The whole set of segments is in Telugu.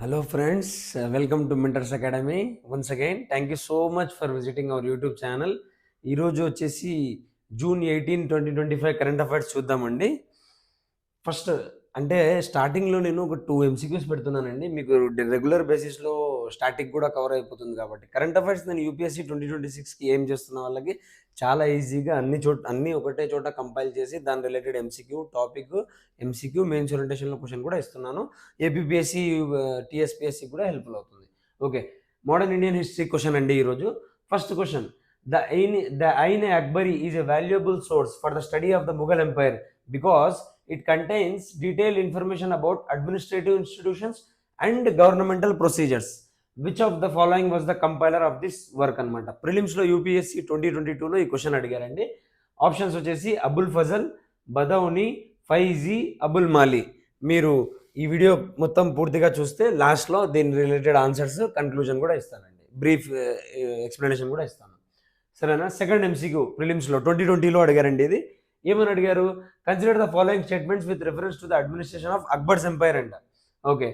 Hello friends, welcome to Mentors Academy. Once again, thank you so much for visiting our YouTube channel. ఈరోజు వచ్చేసి జూన్ 18 2025 కరెంట్ అఫైర్స్ చూద్దామండి. ఫస్ట్ అంటే స్టార్టింగ్లో నేను ఒక 2 ఎంసీక్యూస్ పెడుతున్నానండి. మీకు రెగ్యులర్ బేసిస్లో స్టాటిక్ కూడా కవర్ అయిపోతుంది కాబట్టి కరెంట్ అఫైర్స్ నేను యూపీఎస్సీ 2026కి ఏం చేస్తున్న వాళ్ళకి చాలా ఈజీగా అన్ని ఒకటే చోట కంపైల్ చేసి దాని related MCQ topic MCQ mains ఓరియంటేషన్లో క్వశ్చన్ కూడా ఇస్తున్నాను. ఏపీపీఎస్సీ టీఎస్పీఎస్సీ కూడా హెల్ప్ఫుల్ అవుతుంది. Okay, modern Indian history question అండి ఈరోజు. First question, the Ain-e-Akbari is a valuable source for the study of the Mughal Empire because it contains detailed information about administrative institutions and governmental procedures. Which of the following was the compiler of this work అనమాట. ప్రిలిమ్స్లో యూపీఎస్సీ 2022లో ఈ క్వశ్చన్ అడిగారండి. ఆప్షన్స్ వచ్చేసి అబుల్ ఫజల్, బదౌని, ఫైజీ, అబుల్ మాలి. మీరు ఈ వీడియో మొత్తం పూర్తిగా చూస్తే లాస్ట్లో దీని రిలేటెడ్ ఆన్సర్స్ కన్క్లూజన్ కూడా ఇస్తానండి, బ్రీఫ్ ఎక్స్ప్లెనేషన్ కూడా ఇస్తాను, సరేనా. సెకండ్ ఎంసీక్యూ ప్రిలిమ్స్లో 2020లో అడిగారండి. ఇది ఏమని అడిగారు? Consider the following statements with reference to the administration of Akbar's empire అంట. Okay,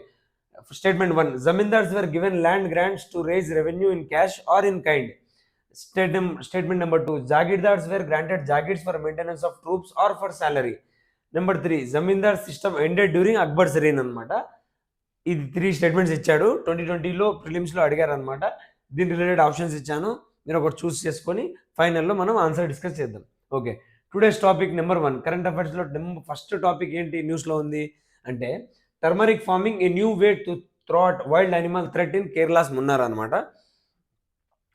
statement 1, zamindars were given land grants to raise revenue in cash or in kind. Statement number 2, jagirdars were granted jagirs for maintenance of troops or for salary. Number 3, zamindar system ended during Akbar's reign అనమాట. ఇది 3 స్టేట్మెంట్స్ ఇచ్చాడు. 2020లో ప్రిలిమ్స్లో అడిగారు అనమాట. దీని రిలేటెడ్ ఆప్షన్స్ ఇచ్చాను, మీరు ఒకటి చూస్ చేసుకొని ఫైనల్లో మనం ఆన్సర్ డిస్కస్ చేద్దాం. Okay, today's topic number 1 current అఫైర్స్లో ఫస్ట్ టాపిక్ ఏంటి న్యూస్లో ఉంది అంటే, turmeric farming a new way to thwart wild animal threat in Kerala's Munnar అనమాట.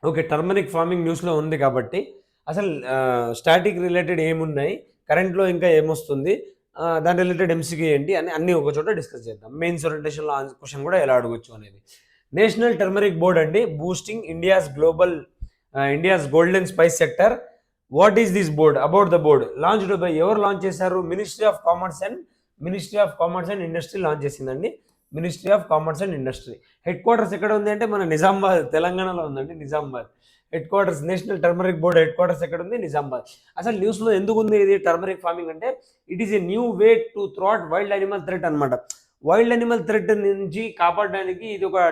ఓకే, టర్మరిక్ ఫార్మింగ్ న్యూస్లో ఉంది కాబట్టి అసలు స్టాటిక్ రిలేటెడ్ ఏమున్నాయి, కరెంట్లో ఇంకా ఏమొస్తుంది, దాని రిలేటెడ్ ఎంసీక్యూ ఏంటి అని అన్నీ ఒక చోట డిస్కస్ చేద్దాం. మెయిన్స్ ఓరియంటేషన్లో క్వశ్చన్ కూడా ఎలా అడగొచ్చు అనేది. నేషనల్ టర్మరిక్ బోర్డ్ అండి, boosting India's golden spice sector. What is this board? About the board launched by ఎవరు లాంచ్ చేశారు? Ministry of commerce and industry launch చేసిందండి. Ministry of commerce and industry. Headquarters ఎక్కడ ఉంది అంటే మన నిజామాబాద్, తెలంగాణలో ఉందండి. Nizamabad headquarters. National turmeric board headquarters ఎక్కడ ఉంది? నిజామాబాద్. అసలు న్యూస్లో ఎందుకు ఉంది ఇది టర్మరిక్ ఫార్మింగ్ అంటే, it is a new way to thwart wild animal threat అనమాట. వైల్డ్ యానిమల్ థ్రెట్ నుంచి కాపాడడానికి ఇది ఒక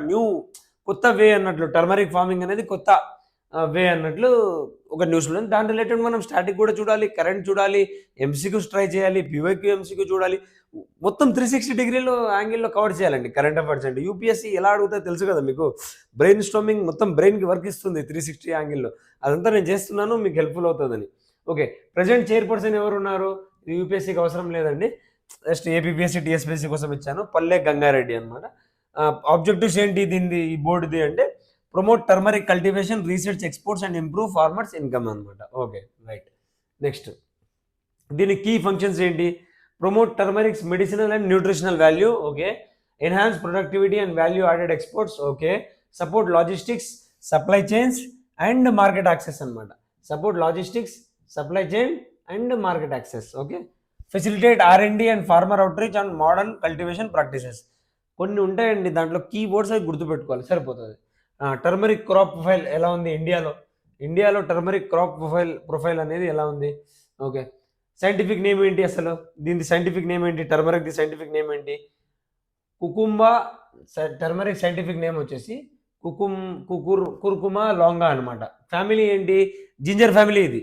కొత్త వే అన్నట్లు. టర్మరిక్ ఫార్మింగ్ అనేది కొత్త వే అన్నట్లు ఒక న్యూస్లో. దాని రిలేటెడ్ మనం స్టాటిక్ కూడా చూడాలి, కరెంట్ చూడాలి, ఎంసీక్యూస్ ట్రై చేయాలి, పీవైక్యూ ఎంసీక్యూ చూడాలి. మొత్తం 360 డిగ్రీలో యాంగిల్లో కవర్ చేయాలండి కరెంట్ అఫైర్స్ అంటే. యూపీఎస్సీ ఎలా అడుగుతా తెలుసు కదా మీకు. బ్రెయిన్ స్టార్మింగ్ మొత్తం బ్రెయిన్కి వర్క్ ఇస్తుంది 360 యాంగిల్లో. అదంతా నేను చేస్తున్నాను, మీకు హెల్ప్ఫుల్ అవుతుందని. ఓకే, ప్రజెంట్ చైర్పర్సన్ ఎవరు ఉన్నారు? యూపీఎస్సీకి అవసరం లేదండి, జస్ట్ ఏపీపీఎస్సీ టీఎస్పీఎస్సీ కోసం ఇచ్చాను, పల్లె గంగారెడ్డి అనమాట. ఆబ్జెక్టివ్స్ ఏంటి దీనిది, ఈ బోర్డుది అంటే, promote turmeric cultivation, research, exports and improve farmers income అనమాట. Okay, right. నెక్స్ట్, దీని కీ ఫంక్షన్స్ ఏంటి? Promote turmeric's medicinal and nutritional value. Okay, enhance productivity and value added exports. Okay, support logistics, supply chains and market access అనమాట. Support logistics, supply chain and market access. Okay, facilitate R and D and farmer outreach and modern cultivation practices. కొన్ని ఉంటాయండి దాంట్లో కీవర్డ్స్ అవి గుర్తుపెట్టుకోవాలి, సరిపోతుంది. టర్మరిక్ క్రాప్ ప్రొఫైల్ ఎలా ఉంది ఇండియాలో టర్మరిక్ క్రాప్ ప్రొఫైల్ అనేది ఎలా ఉంది? ఓకే, సైంటిఫిక్ నేమ్ ఏంటి అసలు? దీని సైంటిఫిక్ నేమ్ ఏంటి? టర్మరిక్ ది సైంటిఫిక్ నేమ్ ఏంటి? కుకుంబా. టర్మరిక్ సైంటిఫిక్ నేమ్ వచ్చేసి కుర్కుమా లాంగా అనమాట. ఫ్యామిలీ ఏంటి? జింజర్ ఫ్యామిలీ ఇది.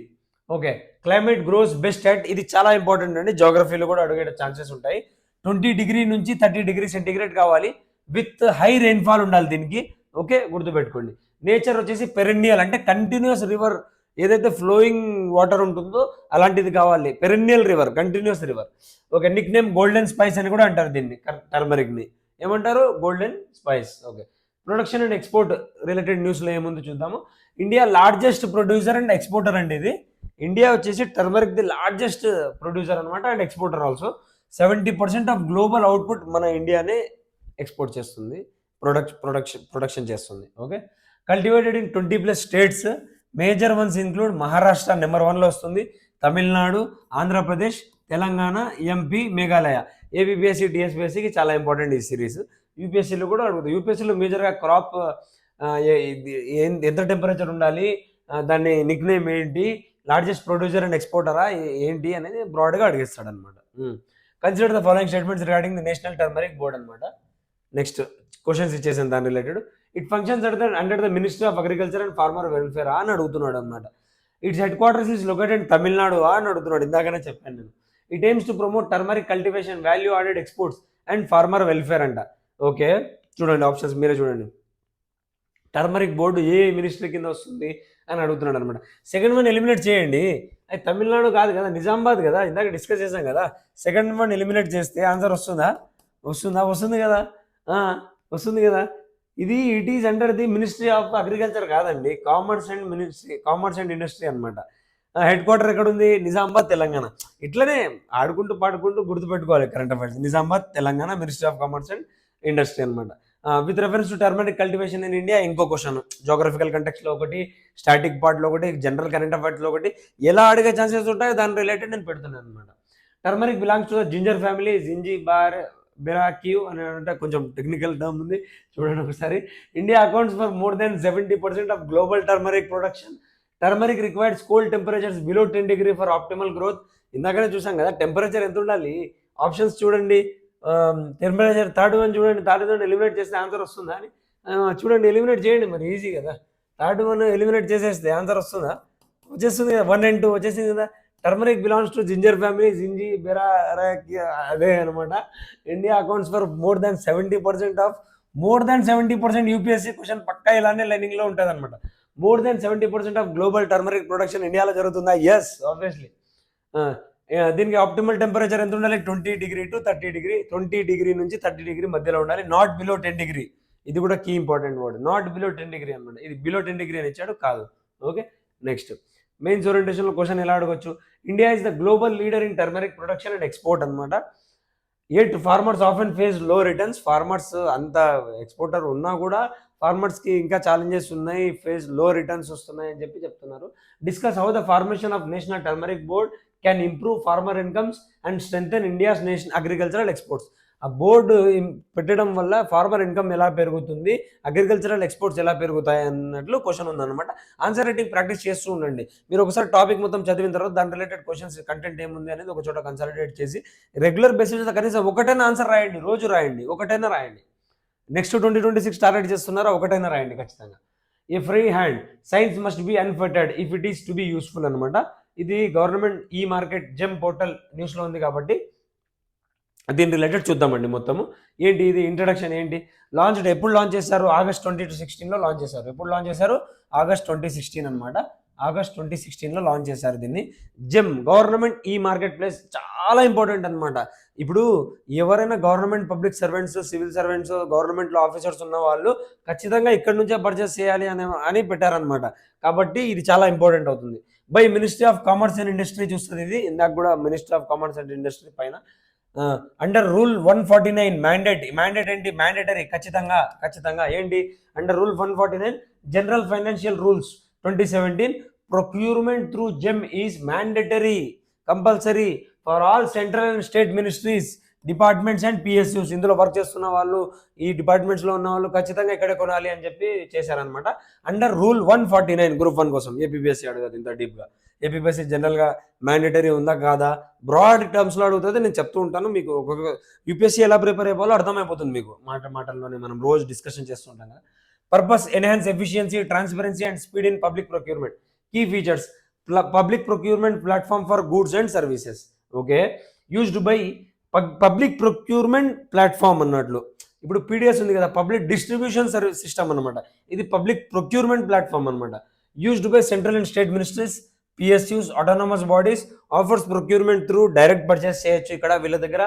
Okay, climate gross best at, ఇది చాలా ఇంపార్టెంట్ అండి, జోగ్రఫీలో కూడా అడిగే ఛాన్సెస్ ఉంటాయి. 20 డిగ్రీ నుంచి 30 డిగ్రీ సెంటిగ్రేడ్ కావాలి, విత్ హై రెయిన్ఫాల్ ఉండాలి దీనికి. ఓకే, గుర్తుపెట్టుకోండి. నేచర్ వచ్చేసి పెరెన్నియల్ అంటే కంటిన్యూస్ రివర్, ఏదైతే ఫ్లోయింగ్ వాటర్ ఉంటుందో అలాంటిది కావాలి. Perennial river, continuous river. Okay, Nick name golden spice అని కూడా అంటారు దీన్ని, టర్మరిక్ని ఏమంటారు? Golden spice. Okay, production and export related న్యూస్లో ఏముంది చూద్దాము. India largest producer and exporter అండి ఇది. ఇండియా వచ్చేసి టర్మరిక్ ది లార్జెస్ట్ ప్రొడ్యూసర్ అనమాట and exporter also. 70% of global output మన ఇండియానే ఎక్స్పోర్ట్ చేస్తుంది, ప్రొడక్షన్ చేస్తుంది. Okay, cultivated in 20+ states. Major ones include Maharashtra number 1లో వస్తుంది, తమిళనాడు, ఆంధ్రప్రదేశ్, తెలంగాణ, ఎంపీ, మేఘాలయ. ఏపీపీఎస్సీ టీఎస్పీఎస్సీకి చాలా ఇంపార్టెంట్ ఈ సిరీస్. యూపీఎస్సీలో కూడా అడుగుతుంది. యూపీఎస్సీలో మేజర్గా క్రాప్ ఎంత టెంపరేచర్ ఉండాలి, దాన్ని నిక్ నేమ్ ఏంటి, లార్జెస్ట్ ప్రొడ్యూసర్ అండ్ ఎక్స్పోర్టరా ఏంటి అనేది బ్రాడ్గా అడిగిస్తాడు అనమాట. Consider the following statements regarding the national turmeric board అనమాట. నెక్స్ట్ క్వశ్చన్స్ ఇచ్చేసాను దాని related. It functions under the ministry of agriculture and farmer welfare అని అడుగుతున్నాడు అనమాట. It's head quarters is located Tamil Nadu అని అడుగుతున్నాడు. ఇందాకనే చెప్పాను నేను. It AIIMS to promote turmeric cultivation, value added exports and farmer welfare అంట. ఓకే, చూడండి ఆప్షన్స్ మీరే చూడండి. టర్మరిక్ బోర్డు ఏ మినిస్ట్రీ కింద వస్తుంది అని అడుగుతున్నాడు అనమాట. సెకండ్ వన్ ఎలిమినేట్ చేయండి. అది తమిళనాడు కాదు కదా, నిజామాబాద్ కదా, ఇందాక డిస్కస్ చేసాం కదా. సెకండ్ వన్ ఎలిమినేట్ చేస్తే ఆన్సర్ వస్తుంది కదా, వస్తుంది కదా. It is under the ministry of agriculture కాదండి, కామర్స్ అండ్ ఇండస్ట్రీ అనమాట. హెడ్ క్వార్టర్ ఎక్కడ ఉంది? నిజామాబాద్, తెలంగాణ. ఇట్లనే ఆడుకుంటూ పాడుకుంటూ గుర్తుపెట్టుకోవాలి current affairs. Nizamabad, Telangana, ministry of commerce and industry అనమాట. With reference to turmeric cultivation in India ఇంకో క్వశ్చన్, జోగ్రఫికల్ కంటెక్స్లో ఒకటి, స్టాటిక్ పార్ట్లో ఒకటి, జనరల్ కరెంట్ అఫైర్స్లో ఒకటి, ఎలా అడిగే ఛాన్సెస్ ఉంటాయో దాని రిలేటెడ్ నేను పెడుతున్నాను అనమాట. Turmeric belongs to the ginger family, బెరాక్యూ అని అంటే కొంచెం టెక్నికల్ టర్మ్ ఉంది, చూడండి ఒకసారి. India accounts for more than 70% of global turmeric production. Turmeric requires cold temperatures below 10 degrees for optimal growth. ఇందాకనే చూసాం కదా టెంపరేచర్ ఎంత ఉండాలి. ఆప్షన్స్ చూడండి, టెంపరేచర్ థర్డ్ వన్ చూడండి, థర్డ్ వన్ ఎలిమినేట్ చేస్తే ఆన్సర్ వస్తుందా అని చూడండి. ఎలిమినేట్ చేయండి, మరి ఈజీ కదా. థర్డ్ వన్ ఎలిమినేట్ చేసేస్తే ఆన్సర్ వస్తుందా? వచ్చేస్తుంది కదా, 1 and 2 వచ్చేసింది కదా. Turmeric belongs to ginger family, బెరాక్యూ అదే అనమాట. India accounts for more than 70% UPSC question పక్కా ఇలానే లైనింగ్లో ఉంటుంది అనమాట. More than 70% of global turmeric production ఇండియాలో జరుగుతుందా? Yes, obviously. దీనికి ఆప్టిమల్ టెంపరేచర్ ఎంత ఉండాలి? 20 degree to 30 degree, 20 degree నుంచి 30 degree మధ్యలో ఉండాలి. Not below 10 degree. ఇది కూడా key important word, not below 10 degree అనమాట. ఇది బిలో 10 degree అని ఇచ్చాడు, కాదు. ఓకే, నెక్స్ట్ మెయిన్స్ ఓరియంటేషన్లో క్వశ్చన్ ఎలా అడగొచ్చు? India is the global leader in turmeric production and export అనమాట. ఎట్ ఫార్మర్స్ ఆఫెన్ ఫేస్ లో రిటర్న్స్. ఫార్మర్స్ అంత ఎక్స్పోర్టర్ ఉన్నా కూడా ఫార్మర్స్కి ఇంకా ఛాలెంజెస్ ఉన్నాయి, ఫేస్ లో రిటర్న్స్ వస్తున్నాయి అని చెప్తున్నారు. Discuss how the formation of national turmeric board can improve farmer incomes and strengthen India's agricultural exports. ఆ బోర్డు పెట్టడం వల్ల ఫార్మర్ ఇన్కమ్ ఎలా పెరుగుతుంది, అగ్రికల్చరల్ ఎక్స్పోర్ట్స్ ఎలా పెరుగుతాయి అన్నట్లు క్వశ్చన్ ఉందన్నమాట. ఆన్సర్ రైటింగ్ ప్రాక్టీస్ చేస్తూ ఉండండి. మీరు ఒకసారి టాపిక్ మొత్తం చదివిన తర్వాత దాని రిలేటెడ్ క్వశ్చన్స్ కంటెంట్ ఏముంది అనేది ఒక చోట కన్సల్టేట్ చేసి రెగ్యులర్ బేసిస్ కనీసం ఒకటైనా ఆన్సర్ రాయండి, రోజు రాయండి, ఒకటైనా రాయండి. నెక్స్ట్ 2026 టార్గెట్ చేస్తున్నారా, ఒకటైనా రాయండి ఖచ్చితంగా. A free hand science must be unfettered if it is to be useful అనమాట. ఇది government e market gem portal న్యూస్లో ఉంది కాబట్టి దీని రిలేటెడ్ చూద్దామండి మొత్తము. ఏంటి ఇది ఇంట్రడక్షన్ ఏంటి, ఎప్పుడు లాంచ్ చేశారు? August 2016లో లాంచ్ చేశారు. ఎప్పుడు లాంచ్ చేశారు? August 2016 అనమాట. August 2016లో లాంచ్ చేశారు దీన్ని. Gem government e market place చాలా ఇంపార్టెంట్ అనమాట. ఇప్పుడు ఎవరైనా government public servants, civil servants, గవర్నమెంట్లో ఆఫీసర్స్ ఉన్న వాళ్ళు ఖచ్చితంగా ఇక్కడ నుంచే పర్చేస్ చేయాలి అని పెట్టారనమాట. కాబట్టి ఇది చాలా ఇంపార్టెంట్ అవుతుంది. By ministry of commerce and industry చూస్తుంది ఇది. ఇందాక కూడా ministry of commerce and industry పైన అండర్ రూల్ 149 మ్యాండేట్ ఏంటి? మ్యాండేటరీ, ఖచ్చితంగా ఏంటి? Under rule 149 general financial rules 2017 procurement through gem is mandatory, compulsory for all central and state ministries, departments and PSUs. ఇందులో వర్క్ చేస్తున్న వాళ్ళు, ఈ డిపార్ట్మెంట్స్లో ఉన్న వాళ్ళు ఖచ్చితంగా ఇక్కడే కొనాలి అని చెప్పి చేశారనమాట. అండర్ రూల్ 149 గ్రూప్ 1 కోసం. ఏపీపీఎస్సీ అడగదు ఇంత డీప్గా. ఏపీపీఎస్సీ జనరల్గా మ్యాండేటరీ ఉందా కాదా బ్రాడ్ టర్మ్స్లో అడుగుతుంది. నేను చెప్తూ ఉంటాను మీకు. ఒక్కొక్క యూపీఎస్సీ ఎలా ప్రిపేర్ అయిపోవాలో అర్థమైపోతుంది మీకు మాటల్లోనే. మనం రోజు డిస్కషన్ చేస్తుంటాం కదా. Purpose enhance efficiency, transparency and speed in public procurement. Key features public procurement platform for goods and services. Okay, used by public procurement platform అన్నట్లు. ఇప్పుడు పీడిఎస్ ఉంది కదా, పబ్లిక్ డిస్ట్రిబ్యూషన్ సర్వీస్ సిస్టమ్ అనమాట. ఇది పబ్లిక్ ప్రొక్యూర్మెంట్ ప్లాట్ఫామ్ అనమాట. Used by central and state ministries, PSUs, autonomous bodies. Offers procurement through direct purchase చేయొచ్చు. ఇక్కడ వీళ్ళ దగ్గర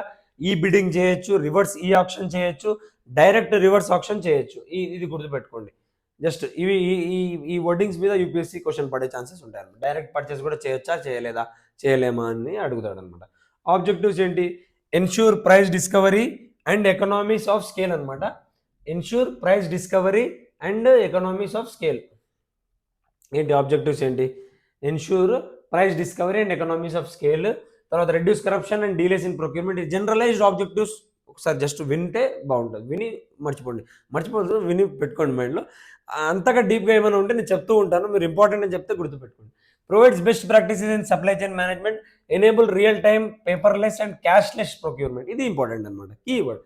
ఈ బిడ్డింగ్ చేయొచ్చు, రివర్స్ ఈ ఆప్షన్ చేయొచ్చు, డైరెక్ట్ రివర్స్ ఆప్షన్ చేయొచ్చు. ఇది గుర్తుపెట్టుకోండి. జస్ట్ ఇవి ఈ వర్డింగ్స్ మీద యూపీఎస్సీ క్వశ్చన్ పడే ఛాన్సెస్ ఉంటాయి అనమాట. డైరెక్ట్ పర్చేస్ కూడా చేయొచ్చా, చేయలేమా అని అడుగుతాడు అనమాట. ఆబ్జెక్టివ్స్ ఏంటి? Ensure price discovery and economies of scale అనమాట. Ensure price discovery and economies of scale. ఏంటి ఆబ్జెక్టివ్స్ ఏంటి? Ensure price discovery and economies of scale. తర్వాత reduce corruption and delays in procurement. Generalized objectives. ఒకసారి జస్ట్ వింటే బాగుంటుంది. మర్చిపోదు, విని పెట్టుకోండి మైండ్లో. అంతగా డీప్గా ఏమైనా ఉంటే నేను చెప్తూ ఉంటాను, మీరు ఇంపార్టెంట్ అని చెప్తే గుర్తుపెట్టుకోండి. Provides best practices in supply chain management, enable real time paperless and cashless procurement. ఇది ఇంపార్టెంట్ అనమాట, keyword.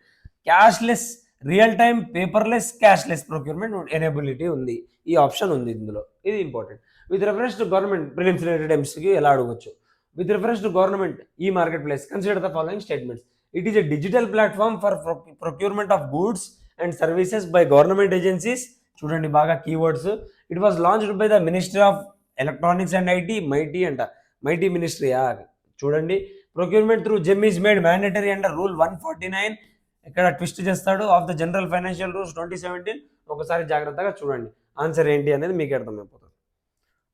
Cashless real time paperless cashless procurement enability ఉంది. ఈ ఆప్షన్ ఉంది ఇందులో, ఇది important. With reference to government prelims related MCQ ఎలా అడగవచ్చు. With reference to government e marketplace consider the following statements. It is a digital platform for procurement of goods and services by government agencies. చూడండి బాగా keywords. It was launched by the ministry of electronics and IT. Mighty అంట, మైటీ మినిస్ట్రీయా. చూడండి, procurement through gem is made mandatory under rule 149. ఇక్కడ ట్విస్ట్ చేస్తాడు of the general financial rules 2017. ఒకసారి జాగ్రత్తగా చూడండి ఆన్సర్ ఏంటి అనేది మీకు అర్థమైపోతుంది.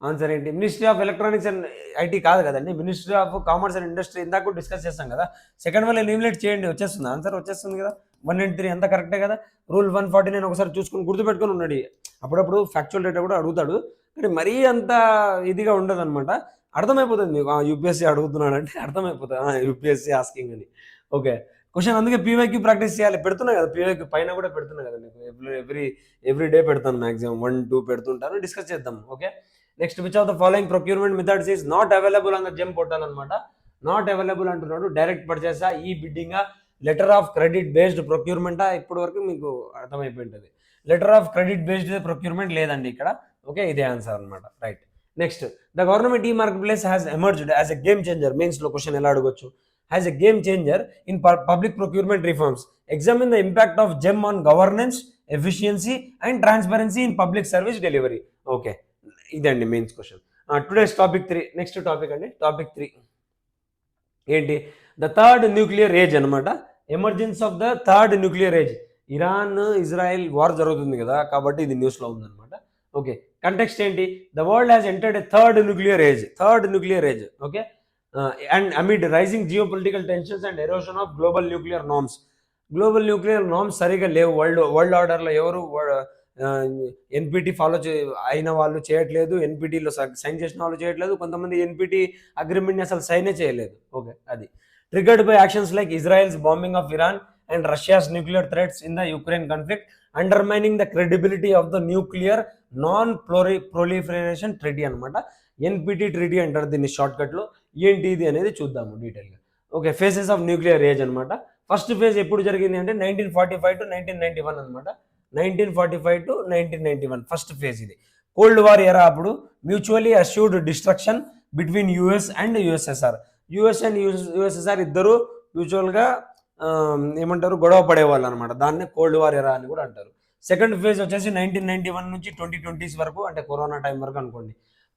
ఆన్సర్ ఏంటి? Ministry of electronics and IT కాదు కదండి, ministry of commerce and industry. ఇందాక డిస్కస్ చేస్తాం కదా. సెకండ్ వల్ల ఎలిమినేట్ చేయండి, వచ్చేస్తుంది ఆన్సర్, వచ్చేస్తుంది కదా. 193 అంతా కరెక్టే కదా. రూల్ 149 ఒకసారి చూసుకుని గుర్తుపెట్టుకుని ఉన్నాడు. అప్పుడప్పుడు ఫ్యాక్చువల్ డేటా కూడా అడుగుతాడు, కానీ మరీ అంత ఇదిగా ఉండదు అనమాట. అర్థమైపోతుంది మీకు యూపీఎస్సీ అడుగుతున్నాడు అంటే అర్థమైపోతుంది యూపీఎస్సీ ఆస్కింగ్ అని. ఓకే, క్వశ్చన్ అందుకే పీవైక్యూ ప్రాక్టీస్ చేయాలి. పెడుతున్నా కదా పీవైక్యూ పైన కూడా పెడుతున్నా కదా మీకు, ఎవ్రీ డే పెడతాను, మ్యాక్సిమం 1-2 పెడుతుంటాను. డిస్కస్ చేద్దాం. Okay, next which of the following procurement methods is not available on the gem portal అనమాట. నాట్ అవైలబుల్ అంటున్నాడు. డైరెక్ట్ పర్చేసా, ఈ బిడ్డింగా, లెటర్ ఆఫ్ క్రెడిట్ బేస్డ్ ప్రొక్యూర్మెంటా? ఇప్పటి వరకు మీకు అర్థమైపోయి ఉంటుంది. Letter of credit based procurement లేదండి ఇక్కడ. ఓకే, ఇదే ఆన్సర్ అనమాట. Right. Next, the government e marketplace has emerged as a game changer. మెయిన్స్లో క్వశ్చన్ ఎలా అడగొచ్చు? Has a game changer in public procurement reforms. Examine the impact of GeM on governance, efficiency and transparency in public service delivery. Okay, ఇదండి mains question. Today's topic 3. Next topic అండి, టాపిక్ 3 ఏంటి? ద థర్డ్ న్యూక్లియర్ ఏజ్ అనమాట. Emergence of the third nuclear age. Iran Israel war జరుగుతుంది కదా, కాబట్టి ఇది న్యూస్లో ఉందన్నమాట. ఓకే, కంటెక్స్ట్ ఏంటి? The world has entered a third nuclear age. Third nuclear age. Okay, and amid rising geopolitical tensions and erosion of global nuclear norms. Global nuclear norms సరిగా లేవు. వరల్డ్ ఆర్డర్లో ఎవరు ఎన్పిటి ఫాలో అయిన వాళ్ళు చేయట్లేదు, ఎన్పిటిలో సైన్ చేసిన వాళ్ళు చేయట్లేదు, కొంతమంది ఎన్పిటి అగ్రిమెంట్ని అసలు సైనే చేయలేదు. ఓకే, అది triggered by actions like Israel's bombing of Iran and Russia's nuclear threats in the Ukraine conflict, undermining the credibility of the nuclear non proliferation treaty అనమాట. ఎన్పిటి ట్రీటీ అంటారు దీన్ని షార్ట్కట్లో. ఏంటి ఇది అనేది చూద్దాము డీటెయిల్గా. Okay, phases of nuclear age అనమాట. ఫస్ట్ ఫేజ్ ఎప్పుడు జరిగింది అంటే 1945 to 1991 అనమాట. 1945 to 1991 ఫస్ట్ ఫేజ్ ఇది. Cold war era. అప్పుడు mutually assured destruction between US and USSR. US and USSR ఇద్దరు మ్యూచువల్గా ఏమంటారు, గొడవ పడేవాళ్ళు అనమాట. దాన్నే కోల్డ్ వార్ ఎరా అని కూడా అంటారు. సెకండ్ ఫేజ్ వచ్చేసి 1991 నుంచి 2020s వరకు, అంటే కరోనా టైం వరకు అనుకోండి.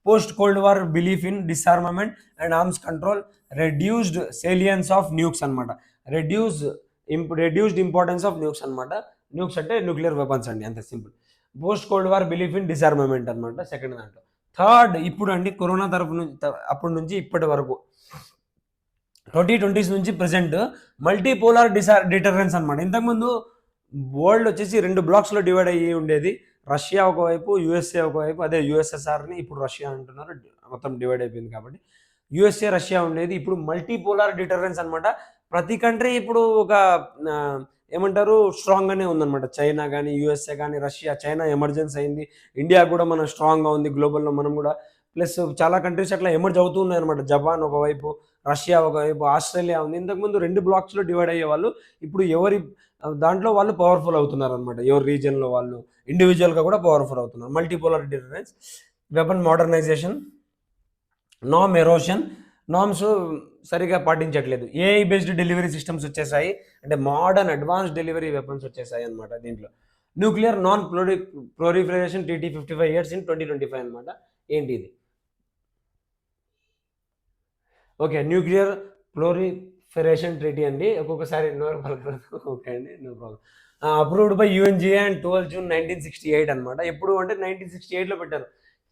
Post cold war belief in disarmament and arms control, reduced salience of nukes అనమాట. రెడ్యూస్డ్ ఇంపార్టెన్స్ ఆఫ్ న్యూక్స్ అనమాట. న్యూక్స్ అంటే న్యూక్లియర్ వెపన్స్ అండి, అంత simple. Post cold war belief in disarmament అనమాట సెకండ్ దాంట్లో. థర్డ్ ఇప్పుడు అండి, కరోనా తరపు నుంచి అప్పటి నుంచి ఇప్పటి వరకు 2020s నుంచి ప్రెసెంట్ మల్టీపోలార్ డిటరెన్స్ అనమాట. ఇంతకుముందు వరల్డ్ వచ్చేసి 2 బ్లాక్స్లో డివైడ్ అయ్యి ఉండేది. రష్యా ఒకవైపు, యుఎస్ఏ ఒకవైపు. అదే యుఎస్ఎస్ఆర్ని ఇప్పుడు రష్యా అంటున్నారు, మొత్తం డివైడ్ అయిపోయింది కాబట్టి. యుఎస్ఏ రష్యా ఉండేది, ఇప్పుడు మల్టీపోలార్ డిటరెన్స్ అనమాట. ప్రతి కంట్రీ ఇప్పుడు ఒక ఏమంటారు స్ట్రాంగ్గానే ఉందన్నమాట. చైనా కానీ, యుఎస్ఏ కానీ, రష్యా, చైనా ఎమర్జెన్స్ అయింది. ఇండియా కూడా మనం స్ట్రాంగ్గా ఉంది గ్లోబల్లో, మనం కూడా. ప్లస్ చాలా కంట్రీస్ అట్లా ఎమర్జ్ అవుతూ ఉన్నాయి అనమాట. జపాన్ ఒకవైపు, రష్యా ఒకవైపు, ఆస్ట్రేలియా ఉంది. ఇంతకుముందు 2 బ్లాక్స్లో డివైడ్ అయ్యేవాళ్ళు, ఇప్పుడు ఎవరి దాంట్లో వాళ్ళు పవర్ఫుల్ అవుతున్నారు అనమాట. ఎవరి రీజియన్లో వాళ్ళు ఇండివిజువల్గా కూడా పవర్ఫుల్ అవుతున్నారు. మల్టీపోలార్ డిటరెన్స్, వెపన్ మోడర్నైజేషన్, నామ్ ఎరోషన్. నామ్స్ సరిగా పాటించట్లేదు. ఏఐ బేస్డ్ డెలివరీ సిస్టమ్స్ వచ్చేసాయి, అంటే మోడర్న్ అడ్వాన్స్ డెలివరీ వెపన్స్ వచ్చేసాయి అనమాట దీంట్లో. Nuclear non proliferation treaty 55 years in 2025 అనమాట. ఏంటి ఇది? ఓకే, న్యూక్లియర్ ప్రొలిఫరేషన్ ట్రీటీ అండి. ఒక్కొక్కసారి నోరు పలకూడదు. ఓకే అండి, no problem. Approved by UNGA and 12 June 1968 అనమాట. ఎప్పుడు అంటే 1968లో పెట్టారు.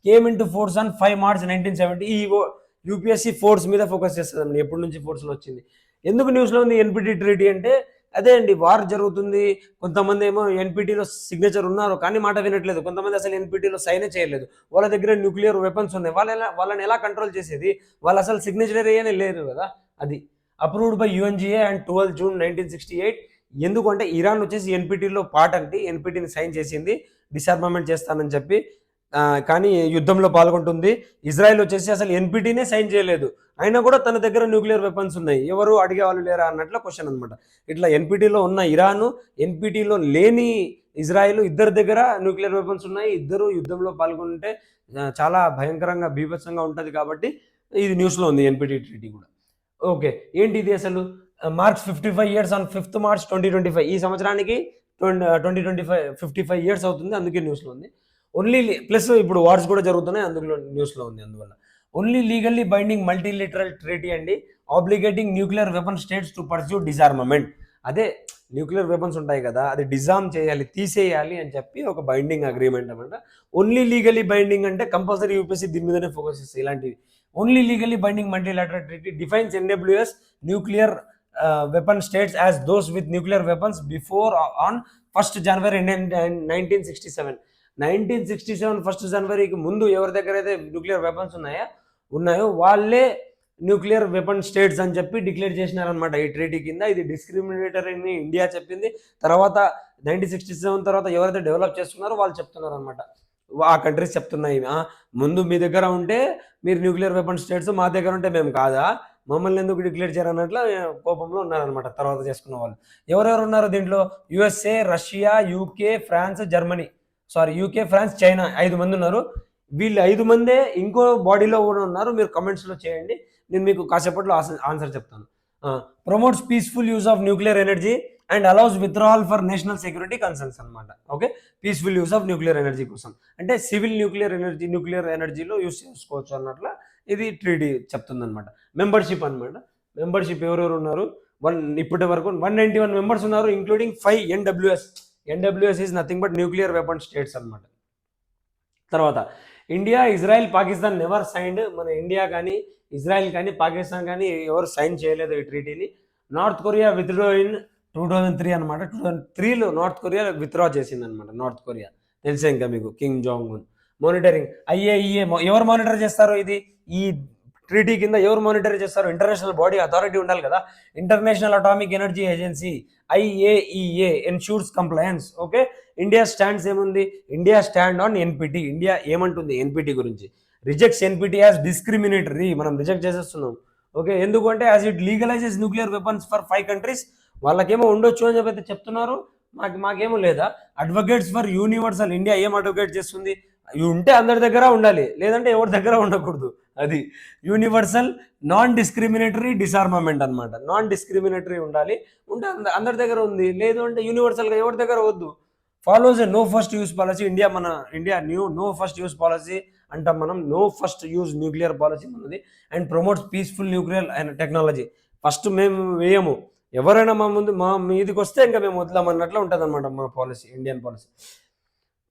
Came into force on 5 March 1970. ఈ యూపీఎస్సీ ఫోర్స్ మీద ఫోకస్ చేస్తుందండి. ఎప్పటి నుంచి ఫోర్స్లో వచ్చింది, ఎందుకు న్యూస్లో ఉంది ఎన్పిటి ట్రీటీ అంటే అదే అండి. వార్ జరుగుతుంది, కొంతమంది ఏమో ఎన్పిటిలో సిగ్నేచర్ ఉన్నారు కానీ మాట వినట్లేదు. కొంతమంది అసలు ఎన్పిటిలో సైనే చేయలేదు. వాళ్ళ దగ్గర న్యూక్లియర్ వెపన్స్ ఉన్నాయి. వాళ్ళని ఎలా కంట్రోల్ చేసేది? వాళ్ళు అసలు సిగ్నేచర్ అయ్యేనే లేరు కదా. అది approved by UNGA and 12 June 1968. ఎందుకంటే ఇరాన్ వచ్చేసి ఎన్పిటిలో పార్ట్ అంటే ఎన్పిటిని సైన్ చేసింది, డిసార్మమెంట్ చేస్తానని చెప్పి. కానీ యుద్ధంలో పాల్గొంటుంది. ఇజ్రాయెల్ వచ్చేసి అసలు ఎన్పిటీనే సైన్ చేయలేదు, అయినా కూడా తన దగ్గర న్యూక్లియర్ వెపన్స్ ఉన్నాయి, ఎవరు అడిగే వాళ్ళు లేరా అన్నట్లు క్వశ్చన్ అనమాట. ఇట్లా ఎన్పిటీలో ఉన్న ఇరాను, ఎన్పిటీలో లేని ఇజ్రాయెల్ ఇద్దరి దగ్గర న్యూక్లియర్ వెపన్స్ ఉన్నాయి. ఇద్దరు యుద్ధంలో పాల్గొంటే చాలా భయంకరంగా బీభత్సంగా ఉంటుంది కాబట్టి ఇది న్యూస్లో ఉంది ఎన్పిటీ ట్రీటీ కూడా. ఓకే, ఏంటి ఇది అసలు? Marks 55 years on 5th March 2025. ఈ సంవత్సరానికి 55 years అవుతుంది, అందుకే న్యూస్లో ఉంది. ఓన్లీ ప్లస్ ఇప్పుడు వార్స్ కూడా జరుగుతున్నాయి, అందులో న్యూస్లో ఉంది. అందువల్ల only legally binding multilateral treaty అండి, obligating nuclear weapon states to pursue disarmament. అదే న్యూక్లియర్ వెపన్స్ ఉంటాయి కదా, అది డిజార్మ్ చేయాలి, తీసేయాలి అని చెప్పి ఒక బైండింగ్ అగ్రిమెంట్ అనమాట. ఓన్లీ లీగల్లీ బైండింగ్ అంటే కంపల్సరీ యూపీఎస్సీ దీని మీదనే ఫోకస్ చేస్తాయి ఇలాంటివి. Only legally binding multilateral treaty defines NWS nuclear weapon states as those with nuclear weapons before on 1st January 1967. 1967 1st Januaryకి ముందు ఎవరి దగ్గర అయితే న్యూక్లియర్ వెపన్స్ ఉన్నాయో వాళ్ళే న్యూక్లియర్ వెపన్ స్టేట్స్ అని చెప్పి డిక్లేర్ చేసినారనమాట ఈ ట్రీటీ కింద. ఇది డిస్క్రిమినేటరీ అని ఇండియా చెప్పింది. తర్వాత 1967 తర్వాత ఎవరైతే డెవలప్ చేస్తున్నారో వాళ్ళు చెప్తున్నారు అనమాట, ఆ కంట్రీస్ చెప్తున్నాయి, ముందు మీ దగ్గర ఉంటే మీరు న్యూక్లియర్ వెపన్ స్టేట్స్, మా దగ్గర ఉంటే మేము కాదా, మమ్మల్ని ఎందుకు డిక్లేర్ చేయాలన్నట్లు కోపంలో ఉన్నారనమాట తర్వాత చేసుకున్న వాళ్ళు. ఎవరెవరు ఉన్నారు దీంట్లో? USA, Russia, UK, France, Germany, UK, France, China, 5 మంది ఉన్నారు. వీళ్ళు 5 మందే ఇంకో బాడీలో కూడా ఉన్నారు. మీరు కమెంట్స్లో చేయండి, నేను మీకు కాసేపట్లో ఆన్సర్ చెప్తాను. Promotes peaceful use of nuclear energy and allows withdrawal for national security concerns అనమాట. Okay, peaceful use of nuclear energy కోసం అంటే సివిల్ న్యూక్లియర్ ఎనర్జీలో యూజ్ చేసుకోవచ్చు అన్నట్ల ఇది ట్రీటీ చెప్తుందన్నమాట. మెంబర్షిప్ అనమాట. మెంబర్షిప్ ఎవరెవరు ఉన్నారు? ఇప్పటి వరకు 191 మెంబర్స్ ఉన్నారు, including 5 NWS. NWS is nothing but nuclear weapon states అనమాట. తర్వాత India, Israel, Pakistan never signed. మన ఇండియా కానీ, ఇజ్రాయెల్ కానీ, పాకిస్తాన్ కానీ ఎవరు సైన్ చేయలేదు ఈ ట్రీటీని. నార్త్ కొరియా విత్డ్రా ఇన్ 2003 అనమాట. 2003లో నార్త్ కొరియా విత్డ్రా చేసింది అనమాట. నార్త్ కొరియా తెలిసే ఇంకా మీకు, king Jong Un. Monitoring IAEA ఎవరు మానిటర్ చేస్తారు? ఈ ట్రీటీ కింద ఎవరు మానిటర్ చేస్తారు? ఇంటర్నేషనల్ బాడీ అథారిటీ ఉండాలి కదా, international atomic energy agency IAEA ensures compliance. Okay, India stands ఏముంది? India stand on NPT. India ఏమంటుంది ఎన్పిటి గురించి? Rejects NPT as discriminatory. మనం రిజెక్ట్ చేసేస్తున్నాం. ఓకే, ఎందుకంటే as it legalizes nuclear weapons for 5 countries. వాళ్ళకేమో ఉండొచ్చు అని చెప్పి చెప్తున్నారు, మాకేమో లేదా. Advocates for universal. ఇండియా ఏం అడ్వకేట్ చేస్తుంది? ఉంటే అందరి దగ్గర ఉండాలి, లేదంటే ఎవరి దగ్గర ఉండకూడదు. అది యూనివర్సల్ నాన్ డిస్క్రిమినేటరీ డిసార్మమెంట్ అనమాట. నాన్ డిస్క్రిమినేటరీ ఉండాలి, ఉంటే అందరి దగ్గర ఉంది. లేదు అంటే యూనివర్సల్గా ఎవరి దగ్గర వద్దు. Follows a no first use policy. India no first use policy అంటాం మనం. No first use nuclear policy మనది. And promotes peaceful nuclear and technology. First మేము వేయము, ఎవరైనా మా మీదికి వస్తే ఇంకా మేము వదిలామన్నట్లు ఉంటుంది అనమాట మా policy, Indian policy.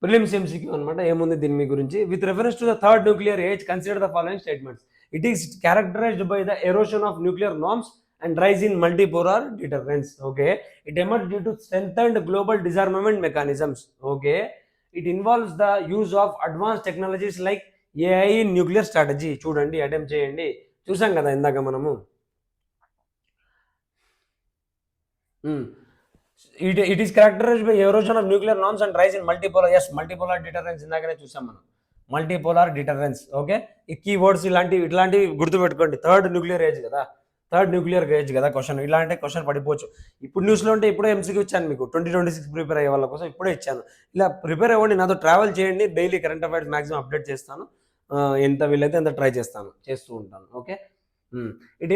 Prelims MCQ అనమాట. ఏముంది దీని మీ గురించి? With reference to the third nuclear age consider the following statements. It is characterized by the erosion of nuclear norms and rise in multipolar deterrence. Okay, it emerge due to strengthened global disarmament mechanisms. Okay, it involves the use of advance technologies like AI in nuclear strategy. చూడండి, అటెంప్ట్ చేయండి. చూసాం కదా ఇందాక మనము. It is characterized by erosion of nuclear norms and rise in multipolar. Multipolar deterrence ఇందాకనే చూసాం మనం, మల్టీపోలార్ డిటరెన్స్. ఓకే, ఈ కీవర్డ్స్ ఇట్లాంటివి గుర్తుపెట్టుకోండి. థర్డ్ న్యూక్లియర్ ఏజ్ కదా క్వశ్చన్. ఇలాంటి క్వశ్చన్ పడిపోవచ్చు. ఇప్పుడు న్యూస్లో ఉంటే ఇప్పుడే MCQ ఇచ్చాను మీకు, 2026 ప్రిపేర్ అయ్యే వాళ్ళ కోసం ఇప్పుడే ఇచ్చాను. ఇలా ప్రిపేర్ అవ్వండి, నాతో ట్రావెల్ చేయండి. Daily current affairs maximum update చేస్తాను. ఎంత వీలైతే అంత ట్రై చేస్తూ ఉంటాను. Okay, it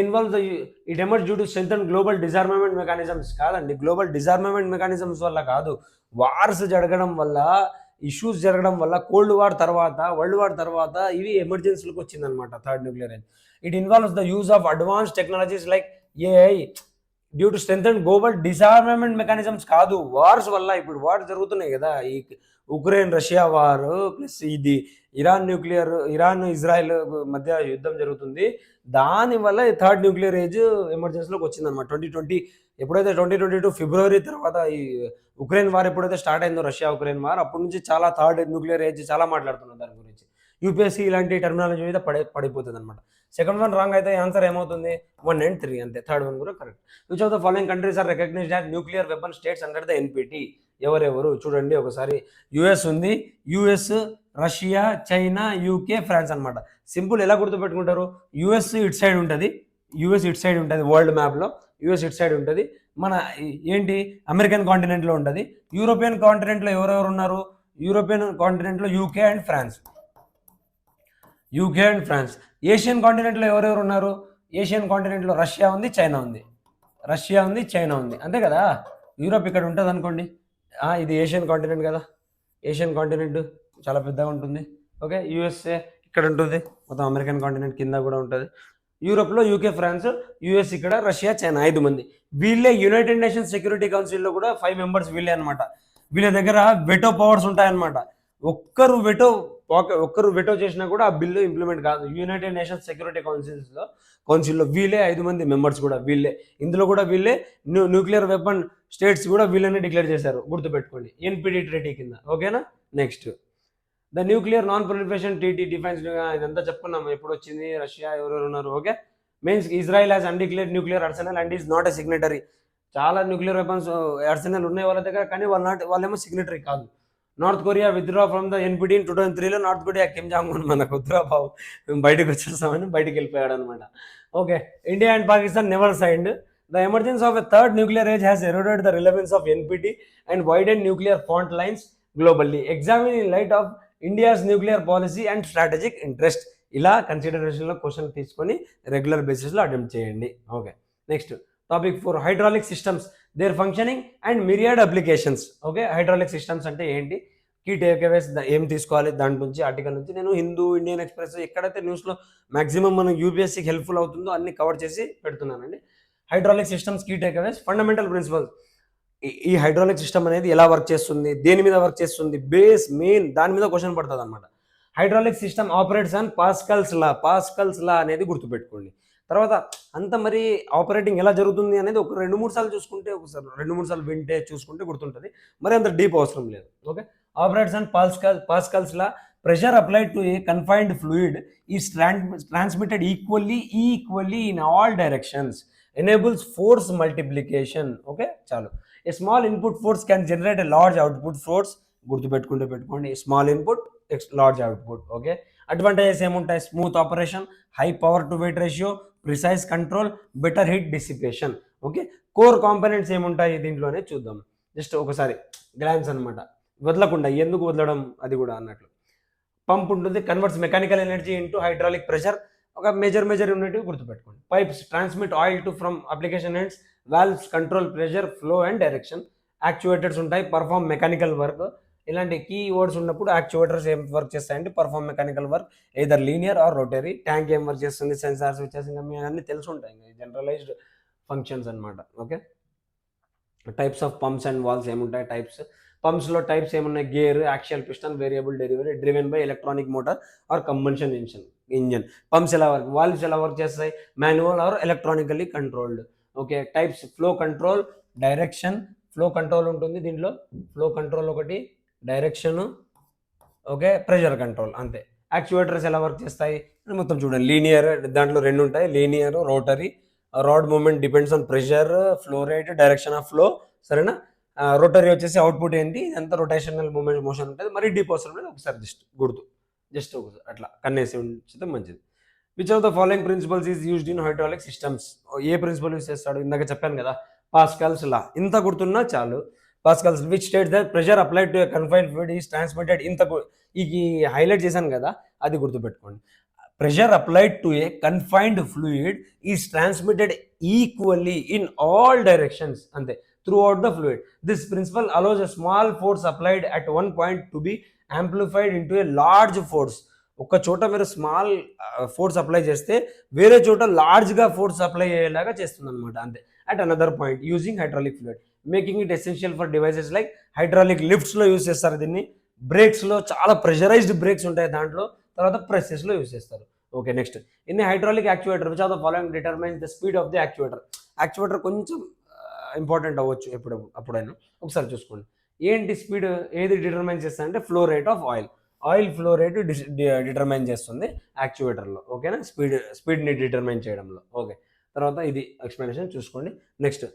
emerge due to strengthened global disarmament mechanisms. కాదండి, గ్లోబల్ డిసార్మమెంట్ మెకానిజమ్స్ వల్ల కాదు, వార్స్ జరగడం వల్ల, ఇష్యూస్ జరగడం వల్ల, కోల్డ్ వార్ తర్వాత, వరల్డ్ వార్ తర్వాత ఇవి ఎమర్జెన్సీలకు వచ్చిందనమాట third nuclear age. It involves the use of advance technologies like AI due to strengthened global disarmament mechanisms కాదు, వార్స్ వల్ల. ఇప్పుడు వార్ జరుగుతున్నాయి కదా, ఈ ఉక్రెయిన్ రష్యా వార్ ప్లస్ ఇది ఇరాన్ ఇజ్రాయెల్ మధ్య యుద్ధం జరుగుతుంది. దానివల్ల థర్డ్ న్యూక్లియర్ ఏజ్ ఎమర్జెన్సీలోకి వచ్చిందన్నమాట. 2022 ఫిబ్రవరి తర్వాత ఈ ఉక్రెయిన్ వార్ ఎప్పుడైతే స్టార్ట్ అయిందో, రష్యా ఉక్రెయిన్ వార్, అప్పటి నుంచి చాలా థర్డ్ న్యూక్లియర్ ఏజ్ చాలా మాట్లాడుతున్నారు దాని గురించి. UPSC ఇలాంటి టెర్మినాలజీ మీద పడిపోతుంది అనమాట. సెకండ్ వన్ రాంగ్ అయితే ఆన్సర్ ఏమవుతుంది 1 and 3 అంతే. థర్డ్ వన్ కూడా correct. Which of the following countries are recognized as nuclear weapon states under the NPT? ఎవరెవరు చూడండి ఒకసారి. యుఎస్ ఉంది, US, Russia, China, UK, France అనమాట. సింపుల్ ఎలా గుర్తుపెట్టుకుంటారు? యుఎస్ ఇట్ సైడ్ ఉంటుంది, యుఎస్ ఇట్ సైడ్ ఉంటుంది, వరల్డ్ మ్యాప్లో యుఎస్ ఇట్ సైడ్ ఉంటుంది. మన ఏంటి అమెరికన్ కాంటినెంట్లో ఉంటుంది. యూరోపియన్ కాంటినెంట్లో ఎవరెవరు ఉన్నారు? యూరోపియన్ కాంటినెంట్లో UK and France, UK and France. Asian కాంటినెంట్లో ఎవరెవరు ఉన్నారు? ఏషియన్ కాంటినెంట్లో రష్యా ఉంది, చైనా ఉంది, రష్యా ఉంది, చైనా ఉంది, అంతే కదా. యూరోప్ ఇక్కడ ఉంటుంది అనుకోండి, ఇది ఏషియన్ కాంటినెంట్ కదా, ఏషియన్ కాంటినెంట్ చాలా పెద్దగా ఉంటుంది. ఓకే, యూఎస్ఏ ఇక్కడ ఉంటుంది, మొత్తం అమెరికన్ కాంటినెంట్ కింద కూడా ఉంటుంది. యూరోప్లో యూకే, ఫ్రాన్స్, యూఎస్ ఇక్కడ, రష్యా, చైనా 5 మంది. వీళ్ళే యునైటెడ్ నేషన్స్ సెక్యూరిటీ కౌన్సిల్లో కూడా 5 మెంబర్స్ వీళ్ళే అనమాట. వీళ్ళ దగ్గర వెటో పవర్స్ ఉంటాయన్నమాట. ఒక్కరు వెటో చేసినా కూడా ఆ బిల్లు ఇంప్లిమెంట్ కాదు. యునైటెడ్ నేషన్స్ సెక్యూరిటీ కౌన్సిల్లో వీళ్ళే 5 మంది మెంబర్స్ కూడా వీళ్ళే. ఇందులో కూడా వీళ్ళే న్యూక్లియర్ వెపన్ స్టేట్స్ కూడా వీళ్ళని డిక్లేర్ చేశారు, గుర్తుపెట్టుకోండి, ఎన్పిటి ట్రీటీ కింద. ఓకేనా. Next, the nuclear non proliferation treaty defines. ఇదంతా చెప్పుకున్నాం, ఎప్పుడు వచ్చింది, రష్యా ఎవరెవరు ఉన్నారు. Okay, means Israel has undeclared nuclear arsenal and is not a signatory. చాలా న్యూక్లియర్ వెపన్స్ ఆర్సెనల్ ఉన్నాయి వాళ్ళ దగ్గర, కానీ వాళ్ళేమో సిగ్నేటరీ కాదు. North Korea withdraw from the NPT in 2003లో. North Korea Kim Jong Un మనకు వద్దురా బాబు, మేము బయటకు వచ్చేస్తామని బయటకు వెళ్ళిపోయాడు అనమాట. Okay, India and Pakistan never signed. The emergence of a third nuclear age has eroded the relevance of NPT and widen nuclear fault lines globally. Examine in light of India's nuclear policy and strategic interest. ఇలా కన్సిడరేషన్లో క్వశ్చన్ తీసుకొని రెగ్యులర్ బేసిస్లో అటెంప్ట్ చేయండి. Okay, next topic 4, hydraulic systems, their functioning and myriad applications. Okay, hydraulic systems అంటే ఏంటి, కీ టేక్అవేస్ ఏం తీసుకోవాలి దాని నుంచి, ఆర్టికల్ నుంచి. నేను హిందూ, ఇండియన్ ఎక్స్ప్రెస్, ఎక్కడైతే న్యూస్లో మ్యాక్సిమం మనం యూపీఎస్సీకి హెల్ప్ఫుల్ అవుతుందో అన్ని కవర్ చేసి పెడుతున్నానండి. Hydraulic systems key takeaways, fundamental principles. ఈ హైడ్రాలిక్ సిస్టమ్ అనేది ఎలా వర్క్ చేస్తుంది, దేని మీద వర్క్ చేస్తుంది, బేస్ మెయిన్ దాని మీద క్వశ్చన్ పడుతుంది అనమాట. Hydraulic system operates on Pascal's law అనేది గుర్తుపెట్టుకోండి. తర్వాత అంత మరి ఆపరేటింగ్ ఎలా జరుగుతుంది అనేది ఒక 2-3 సార్లు చూసుకుంటే, ఒకసారి 2-3 సార్లు వింటే చూసుకుంటే గుర్తుంటుంది, మరి అంత డీప్ అవసరం లేదు. Okay, operates on Pascal's law. Pressure applied to a confined fluid is transmitted equally in all directions, enables force multiplication. Okay, చాలు. A small input force can generate a large output force. పెట్టుకోండి, small input large output. Okay, advantages ఏముంటాయి? Smooth operation, high power to weight ratio, precise control, better heat dissipation. Okay, core components ఏముంటాయి దీంట్లోనే చూద్దాం. జస్ట్ ఒకసారి గ్లాన్స్ అనమాట, వదలకుండా, ఎందుకు వదలడం అది కూడా అన్నట్లు. పంప్ ఉంటుంది, converts mechanical energy into hydraulic pressure. ఒక మేజర్ యూనిట్ గుర్తుపెట్టుకోండి. Pipes transmit oil to from application ends. Valves control pressure, flow and direction. Actuators ఉంటాయి, పర్ఫార్మ్ మెకానికల్ వర్క్. ఇలాంటి కీ వర్డ్స్ ఉన్నప్పుడు యాక్చువేటర్స్ ఏం వర్క్ చేస్తాయంటే perform mechanical work, either linear or rotary. Tank ఏం వర్క్ చేస్తుంది, సెన్సార్స్, స్విచెస్, ఇంకా మీ అన్నీ తెలిసి ఉంటాయి, జనరలైజ్డ్ ఫంక్షన్స్ అనమాట. Okay, types of pumps and valves ఏముంటాయి? టైప్స్, పంప్స్లో టైప్స్ ఏమున్నాయి? Gear, axial piston, variable delivery, driven by electronic motor or combustion engine. Pumps ఎలా వర్క్, వాల్వ్స్ ఎలా వర్క్ చేస్తాయి? Manual or electronically controlled. Okay, types, flow control, direction. Flow control ఉంటుంది దీంట్లో, ఫ్లో కంట్రోల్ ఒకటి, డైరెక్షన్. ఓకే, ప్రెషర్ కంట్రోల్, అంతే. యాక్చువేటర్స్ ఎలా వర్క్ చేస్తాయి మొత్తం చూడండి. లీనియర్, దాంట్లో 2 ఉంటాయి, linear, rotary. Rod movement depends on pressure, flow rate, direction of flow, సరేనా. రోటరీ వచ్చేసి అవుట్పుట్ ఏంటి, ఎంత రొటేషనల్ మోషన్ ఉంటుంది. మరి డీప్ అవసరం లేదు, ఒకసారి జస్ట్ ఒకసారి అట్లా కన్నేసి ఉంచితే మంచిది. Which of the following principles is used in hydraulic systems? ఏ ప్రిన్సిపల్ యూజ్ చేస్తాడు? ఇందాక చెప్పాను కదా, పాస్కల్స్ లా. ఇంత గుర్తున్నా చాలు. Pascal's which states that pressure applied to confined fluid is transmitted. ఈ హైలైట్ చేశాను కదా, అది గుర్తుపెట్టుకోండి. Pressure applied to a confined fluid is transmitted equally in all directions, అంతే, throughout the fluid. This principle allows a small force applied at one point to be amplified into a large force. ఒక చోట మీరు స్మాల్ ఫోర్స్ అప్లై చేస్తే వేరే చోట లార్జ్గా ఫోర్స్ అప్లై అయ్యేలాగా చేస్తుంది అనమాట, అంతే. At another point using hydraulic fluid, making it essential for devices like hydraulic లిఫ్ట్స్లో యూజ్ చేస్తారు దీన్ని. బ్రేక్స్లో చాలా ప్రెషరైజ్డ్ బ్రేక్స్ ఉంటాయి దాంట్లో. తర్వాత ప్రెసెస్లో యూజ్ చేస్తారు. Okay, next, in hydraulic actuator which of the following determines the speed of the actuator? Actuator కొంచెం ఇంపార్టెంట్ అవ్వచ్చు అప్పుడైనా, ఒకసారి చూసుకోండి. ఏంటి స్పీడ్ ఏది డిటర్మైన్ చేస్తా అంటే flow rate of oil. Oil flow rate determine చేస్తుంది యాక్చువేటర్లో. ఓకేనా, స్పీడ్ని డిటర్మైన్ చేయడంలో. ఓకే, తర్వాత ఇది ఎక్స్ప్లెనేషన్ చూసుకోండి. నెక్స్ట్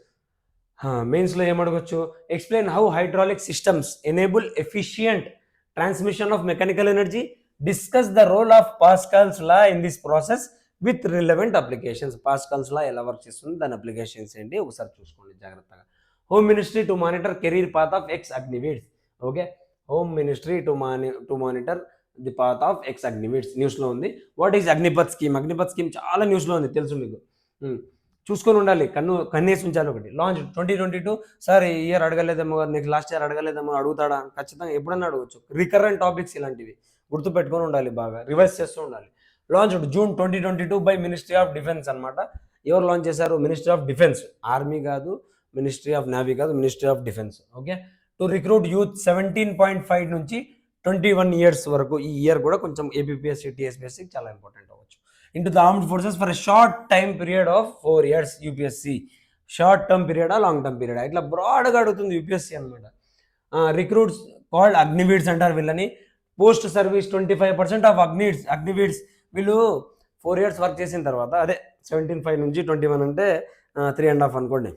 మెయిన్స్లో ఏమడగొచ్చు, explain how hydraulic systems enable efficient transmission of mechanical energy, discuss the role of Pascal's law in this process with relevant applications. Pascal's law ఎలా వర్క్ చేస్తుంది, దాని అప్లికేషన్స్ ఏంటి ఒకసారి చూసుకోండి జాగ్రత్తగా. Home ministry to monitor career path of ex Agniveers. Okay, home ministry to monitor the path of ex Agniveers న్యూస్లో ఉంది. What is Agnipath scheme? Agnipath scheme చాలా న్యూస్లో ఉంది, తెలుసు మీకు. చూసుకొని ఉండాలి, కన్నేసి ఉంచాలి ఒకటి. లాంచ్ 2022. సార్ ఈ ఇయర్ అడగలేదేమో, నెక్స్ట్ లాస్ట్ ఇయర్ అడగలేదేమో, అడుగుతాడా? ఖచ్చితంగా ఎప్పుడన్నా అడగవచ్చు. రికరెంట్ టాపిక్స్ ఇలాంటివి గుర్తుపెట్టుకొని ఉండాలి, బాగా రివైజ్ చేస్తూ ఉండాలి. Launch June 2022 by ministry of defence అనమాట. ఎవరు లాంచ్ చేశారు? మినిస్ట్రీ ఆఫ్ డిఫెన్స్, ఆర్మీ కాదు, మినిస్ట్రీ ఆఫ్ నేవీ కాదు, ministry of defence. Okay, to recruit youth 17.5 నుంచి 21 ఇయర్స్ వరకు. ఈ ఇయర్ కూడా కొంచెం ఏపీఎస్సీ టీఎస్పీఎస్సీ చాలా ఇంపార్టెంట్ అవ్వచ్చు. into the armed forces for a short time period of 4 years. UPSC short term పీరియడా లాంగ్ టర్మ్ పీరియడా ఇట్లా బ్రాడ్గా అడుగుతుంది యూపీఎస్సీ అనమాట. రిక్రూట్స్ కాల్డ్ అగ్నివీడ్స్ అంటారు వీళ్ళని. పోస్ట్ సర్వీస్ 25% ఆఫ్ అగ్నివీడ్స్ వీళ్ళు 4 years వర్క్ చేసిన తర్వాత, అదే 17.5 నుంచి 21 అంటే 3.5 అనుకోండి,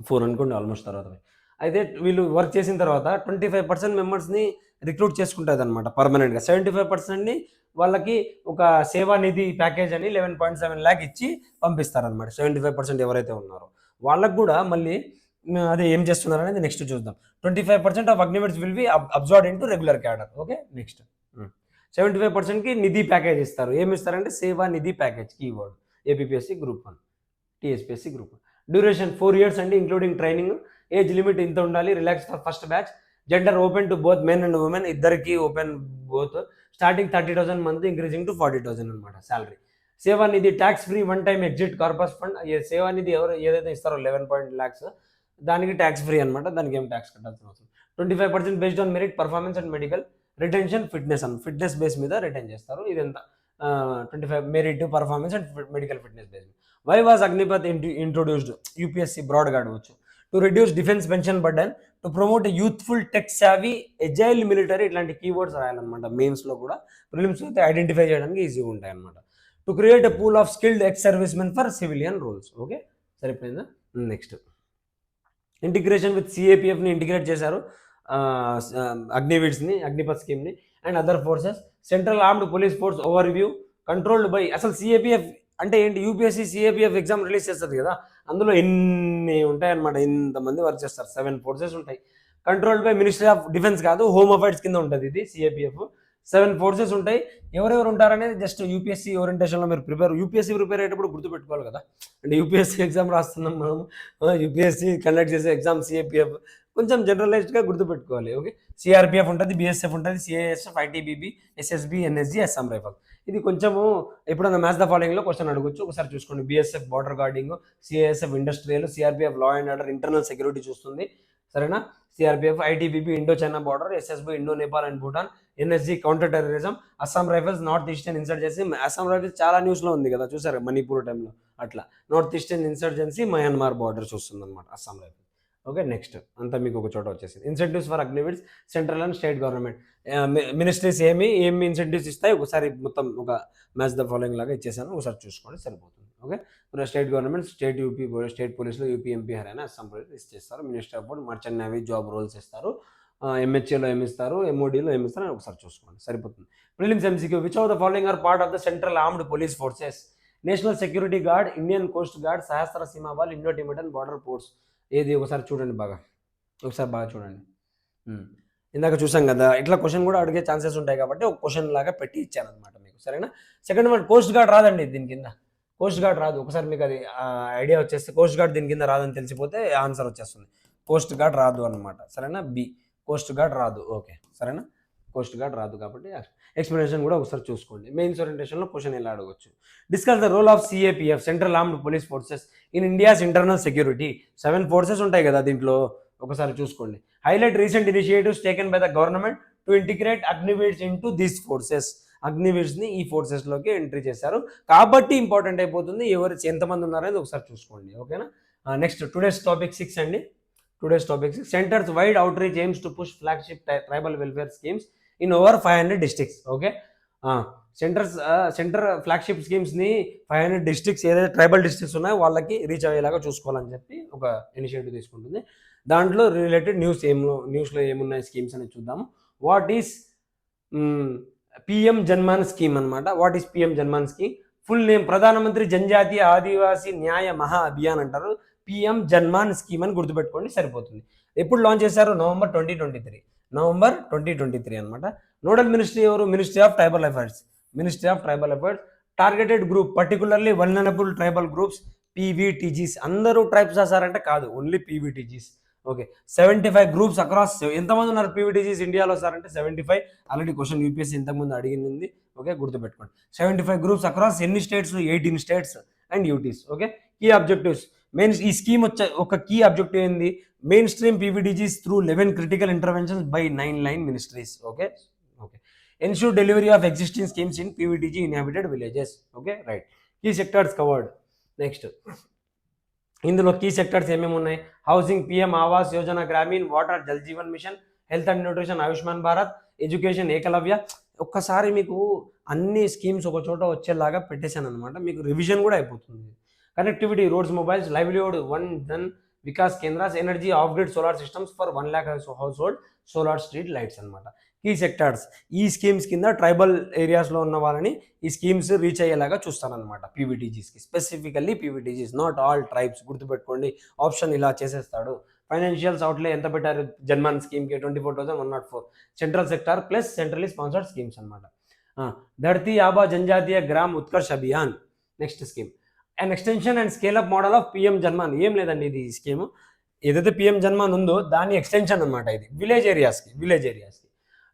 4 అనుకోండి ఆల్మోస్ట్. తర్వాత అయితే వీళ్ళు వర్క్ చేసిన తర్వాత 25% మెంబర్స్ని రిక్రూట్ చేసుకుంటుంది అనమాట పర్మనెంట్గా. 75%ని వాళ్ళకి ఒక సేవా నిధి ప్యాకేజ్ అని 11.7 lakh ఇచ్చి పంపిస్తారనమాట. 75% ఎవరైతే ఉన్నారో వాళ్ళకు కూడా మళ్ళీ అదే ఏం చేస్తున్నారు అనేది నెక్స్ట్ చూద్దాం. 25% of Agniveers will be absorbed into regular cadre. Okay, next 75%కి నిధి ప్యాకేజ్ ఇస్తారు. ఏమి ఇస్తారంటే Seva Nidhi package, keyword. APSC group 1, TSPSC group 1. Duration 4 years అండి, ఇంక్లూడింగ్ ట్రైనింగ్. ఏజ్ లిమిట్ ఇంత ఉండాలి. Relax for first batch. Gender open to both men and women, ఇద్దరికి open both. Starting 30,000 month, increasing to 40,000 అనమాట salary. Seva Nidhi tax free one time exit corpus fund. సేవా నిధి ఎవరు ఏదైతే ఇస్తారో 11 lakhs దానికి ట్యాక్స్ ఫ్రీ అనమాట, దానికి ఏం ట్యాక్స్ కట్టాల్సిన అవసరం. 25% based on merit, performance and medical. Retention fitness fitness base మీద రిటైన్ చేస్తారు. ఇదంతా 25 merit, performance and medical fitness base మీద. Why was Agnipath introduced? UPSC బ్రాడ్గా అడగవచ్చు. To reduce defence pension burden, to promote youthful tech savvy agile military. ఇట్లాంటి కీవర్డ్స్ రాయాలన్నమాట మెయిన్స్లో కూడా. ప్రిలిమ్స్లో అయితే ఐడెంటిఫై చేయడానికి ఈజీగా ఉంటాయి అనమాట. To create a pool of skilled ex service men for civilian roles. Okay, సరిపోయిందా? నెక్స్ట్ ఇంటిగ్రేషన్ విత్ సిఏపిఎఫ్ని ఇంటిగ్రేట్ చేశారు, అగ్నివీడ్స్ని, అగ్నిపత్ స్కీమ్ని and other forces. Central armed police force overview controlled by. అసలు సిఏపిఎఫ్ అంటే ఏంటి? యూపీఎస్సీ సిఏపిఎఫ్ ఎగ్జామ్ రిలీజ్ చేస్తుంది కదా, అందులో ఎన్ని ఉంటాయన్నమాట, ఇంతమంది వర్క్ చేస్తారు. 7 forces ఉంటాయి. Controlled by ministry of defence కాదు, హోమ్ అఫైర్స్ కింద ఉంటుంది ఇది సిఏపిఎఫ్. 7 forces ఉంటాయి. ఎవరెవరు ఉంటారనేది జస్ట్ యూపీఎస్సీ ఓరియంటేషన్లో మీరు యూపీఎస్సీ ప్రిపేర్ అయ్యేటప్పుడు గుర్తుపెట్టుకోవాలి కదా. అంటే యూపీఎస్సీ ఎగ్జామ్ రాస్తున్నాం మనం, యూపీఎస్సీ కండక్ట్ చేసే ఎగ్జామ్ సిఏపిఎఫ్, కొంచెం జనరలైజ్డ్గా గుర్తుపెట్టుకోవాలి. ఓకే, సిఆర్పిఎఫ్ ఉంటుంది, బిఎస్ఎఫ్ ఉంటుంది, CISF, ITBP, SSB, NSG, Assam rifle. ఇది కొంచెము ఎప్పుడన్నా మ్యాచ్ ద ఫాలోయింగ్లో క్వశ్చన్ అడగొచ్చు, ఒకసారి చూసుకోండి. BSF border guarding, CISF industrial, CRPF law and order internal security చూస్తుంది, సరేనా. CRPF, ITBP Indo China border, SSB Indo Nepal and Bhutan, NSG counter terrorism, Assam rifles north eastern insurgency. Assam rifles చాలా న్యూస్లో ఉంది కదా, చూసారు మణిపూర్ టైంలో. అట్లా north eastern insurgency Myanmar border చూస్తుంది అనమాట అస్సాం రైఫల్స్. ఓకే, నెక్స్ట్ అంతా మీకు ఒక చోట వచ్చేసింది. Incentives for Agniveers, central and state government ministries ఏమి ఇన్సెంటివ్స్ ఇస్తాయి ఒకసారి మొత్తం ఒక మ్యాచ్ ద ఫాలోయింగ్ లాగా ఇచ్చేసాను, ఒకసారి చూసుకోండి సరిపోతుంది. Okay, state government, state UP, state పోలీసులు యూపీ, ఎంపీ, హర్యానా, అస్సాం పోలీసులు ఇచ్చేస్తారు. Minister of food, merchant navy job roles ఇస్తారు. ఎంహెచ్ఏలో ఏమిస్తారు, ఎంఓడీలో ఏమిస్తారు అని ఒకసారి చూసుకోండి సరిపోతుంది. Prelims MCQ. Which of the following are part of the central armed police forces? National security guard, Indian coast guard, Sashastra Seema Bal, Indo Tibetan border force. ఏది ఒకసారి చూడండి, ఒకసారి బాగా చూడండి. ఇందాక చూసాం కదా, ఇట్లా క్వశ్చన్ కూడా అడిగే ఛాన్సెస్ ఉంటాయి కాబట్టి ఒక క్వశ్చన్ లాగా పెట్టి ఇచ్చాను అనమాట మీకు, సరేనా. సెకండ్ వన్, కోస్ట్ గార్డ్ రాదండి దీని కింద, కోస్ట్ గార్డ్ రాదు. ఒకసారి మీకు అది ఐడియా వచ్చేస్తే కోస్ట్ గార్డ్ దీని కింద రాదని తెలిసిపోతే ఆన్సర్ వచ్చేస్తుంది. కోస్ట్ గార్డ్ రాదు అనమాట, సరేనా. బి, కోస్ట్ గార్డ్ రాదు. ఓకే, సరేనా, కోస్ట్ గార్డ్ రాదు కాబట్టి ఎక్స్ప్లెనేషన్ కూడా ఒకసారి చూసుకోండి. మెయిన్స్ ఓరియంటేషన్లో క్వశ్చన్ ఎలా అడగవచ్చు? Discuss the role of CAPF, central armed police forces, in India's internal security. 7 forces ఉంటాయి కదా దీంట్లో, ఒకసారి చూసుకోండి. Highlight recent initiatives taken by the government to integrate Agniveers into these forces. అగ్నివీడ్స్ని ఈ ఫోర్సెస్లోకి ఎంట్రీ చేశారు కాబట్టి ఇంపార్టెంట్ అయిపోతుంది. ఎంతమంది ఉన్నారనేది ఒకసారి చూసుకోండి, ఓకేనా. నెక్స్ట్ టుడేస్ టాపిక్ 6 అండి. Today's topic 6, centre's wide outreach aims to push flagship tribal welfare schemes in over 500 districts. Okay, centre flagship స్కీమ్స్ని 500 డిస్ట్రిక్ట్స్ ఏదైతే ట్రైబల్ డిస్ట్రిక్ట్స్ ఉన్నాయో వాళ్ళకి రీచ్ అయ్యేలాగా చూసుకోవాలని చెప్పి ఒక ఇనిషియేటివ్ తీసుకుంటుంది. దాంట్లో రిలేటెడ్ న్యూస్లో ఏమున్నాయి స్కీమ్స్ అనేది చూద్దాము. What is PM Janman scheme అనమాట. What is PM Janman scheme? Full name Pradhan Mantri Janjatiya ఆదివాసీ న్యాయ మహా అభియాన్ అంటారు. పిఎం జన్మాన్ స్కీమ్ అని గుర్తుపెట్టుకోండి సరిపోతుంది. ఎప్పుడు లాంచ్ చేశారు? నవంబర్ 2023 అనమాట. నోడల్ మినిస్ట్రీ ఎవరు? Ministry of tribal affairs. Targeted group particularly vulnerable tribal groups, PVTGs. అందరూ ట్రైబ్స్ సార్ కాదు, only PVTGs. Okay, 75 groups across. ఎంతమంది ఉన్నారు పీవీటీజీస్ ఇండియాలో సార్ అంటే 75. ఆల్రెడీ క్వశ్చన్ యూపీఎస్సీ ఇంతకుముందు అడిగింది. ఓకే, గుర్తుపెట్టుకోండి. 75 గ్రూప్స్ అక్రాస్ ఎన్ని states? 18 states and UTs. Okay, key objectives. ఈ స్కీమ్ ఒక కీ ఆబ్జెక్టివ్ ఏంది? Mainstream PVTGs through 11 critical interventions by 9 line ministries. Okay, ensure delivery of existing schemes in PVTG inhabited villages. Okay, right. Key sectors covered. Next, ఇందులో కీ సెక్టర్స్ ఏమేమి ఉన్నాయి? Housing, PM Awas Yojana Gramin, water Jal Jeevan mission, health and nutrition Ayushman Bharat, education Eklavya. ఒక్కసారి మీకు అన్ని స్కీమ్స్ ఒక చోట వచ్చేలాగా పెట్టేశాను అనమాట. మీకు రివిజన్ కూడా అయిపోతుంది. Connectivity, roads, mobiles, livelihood, Van Dhan Vikas Kendras, energy, off grid solar systems for 1 lakh household, solar street lights అనమాట. కీ సెక్టార్స్ ఈ స్కీమ్స్ కింద ట్రైబల్ ఏరియాస్లో ఉన్న వాళ్ళని ఈ స్కీమ్స్ రీచ్ అయ్యేలాగా చూస్తానన్నమాట. పీవీటీజీస్కి specifically PVTGs, not all tribes. గుర్తుపెట్టుకోండి, ఆప్షన్ ఇలా చేసేస్తాడు. ఫైనాన్షియల్స్ అవుట్లే ఎంత పెట్టారు జన్మాన్ స్కీమ్కి? 24,104. Central sector plus centrally sponsored schemes అనమాట. Dharti Aaba Janjatiya Gram Utkarsh Abhiyan next scheme. And extension and scale up model of PM Janman. ఏం లేదండి, ఇది స్కీమ్ ఏదైతే పిఎం జన్మాన్ ఉందో దాని ఎక్స్టెన్షన్ అనమాట. ఇది విలేజ్ ఏరియాస్కి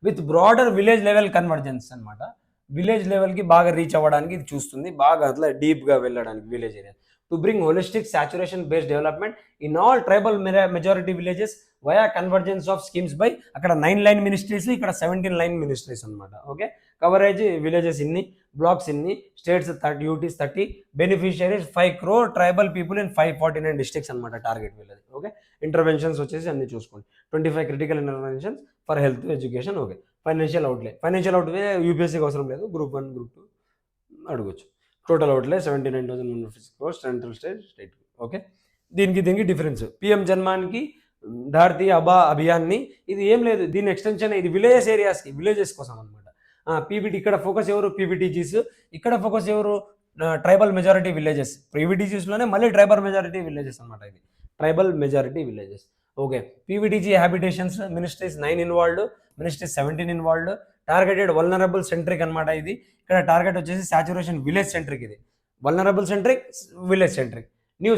with broader village level convergence అనమాట. విలేజ్ లెవెల్కి బాగా రీచ్ అవ్వడానికి ఇది చూస్తుంది, బాగా అట్లా డీప్గా వెళ్ళడానికి village area. To bring holistic saturation based development in all tribal majority villages via convergence of schemes by అక్కడ 9 లైన్ మినిస్ట్రీస్, ఇక్కడ 17 లైన్ మినిస్ట్రీస్ అనమాట. ఓకే, కవరేజ్ విలేజెస్ ఇన్ని, బ్లాక్స్ ఇన్ని, states 30, UTs 30, beneficiaries 5 crore tribal people in 549 districts అనమాట టార్గెట్ వీళ్ళది. ఓకే, ఇంటర్వెన్షన్స్ వచ్చేసి అన్ని చూసుకోండి. 25 critical interventions for health, education. Okay, financial outlay యూపీఎస్సీకి అవసరం లేదు, గ్రూప్ 1 గ్రూప్ 2 అడగొచ్చు. Total అవుట్లే 79,156 crores central state. Okay, దీనికి డిఫరెన్స్. పిఎం జన్మాన్కి ధారతీయ అభియాన్ని ఇది ఏం లేదు, దీని ఎక్స్టెన్షన్ ఇది విలేజెస్ కోసం అనమాట. పీవీటీ ఇక్కడ ఫోకస్ ఎవరు? పీవీటీజీస్. ఇక్కడ ఫోకస్ ఎవరు? Tribal majority villages. పీవీటీజీస్లోనే మళ్ళీ ట్రైబల్ మెజారిటీ విలేజెస్ అనమాట. ఇది tribal majority villages. Okay, PVTG habitations ministries 9 involved, ministries 17 involved. Targeted vulnerable centric అనమాట. ఇది ఇక్కడ టార్గెట్ వచ్చేసి సాచురేషన్ విలేజ్ సెంట్రిక్. ఇది vulnerable centric, village centric. New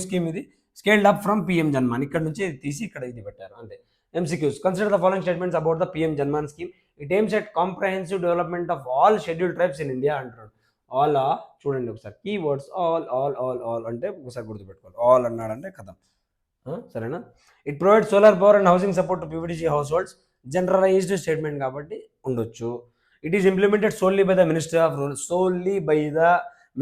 scheme ఇది scaled up from PM Janman. ఇక్కడ నుంచి తీసి ఇక్కడ ఇది పెట్టారు అంతే. MCQs. Consider the following statements about the PM Janman scheme. It aims at comprehensive development of all scheduled tribes in India అంటారు. ఆల్ చూడండి ఒకసారి కీవర్డ్స్, ఆల్ అంటే ఒకసారి గుర్తుపెట్టుకోవాలి. ఆల్ అన్నాడంటే కథ సరేనా. It provide solar power and housing support to PVTG households. Generalized statement కాబట్టి ఉండొచ్చు. It is implemented solely by the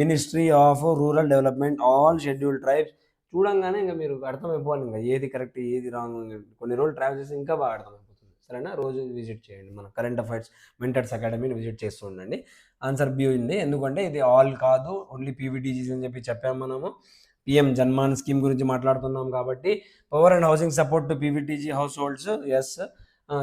ministry of rural development all scheduled tribes. చూడంగానే ఇంకా మీరు అర్థమైపోవాలి ఇంకా ఏది కరెక్ట్ ఏది రాంగ్. కొన్ని రోజులు ట్రావెల్ చేసి ఇంకా బాగా అర్థమైపోతుంది. సరేనా, రోజు విజిట్ చేయండి మన కరెంట్ అఫైర్స్ మెంటర్స్ అకాడమీని విజిట్ చేస్తూ ఉండండి. ఆన్సర్ బి ఉంది, ఎందుకంటే ఇది ఆల్ కాదు, ఓన్లీ పీవీటీజీస్ అని చెప్పాము మనము. పిఎం జన్మాన్ స్కీమ్ గురించి మాట్లాడుతున్నాం కాబట్టి power and housing support to PVTG households. Yes.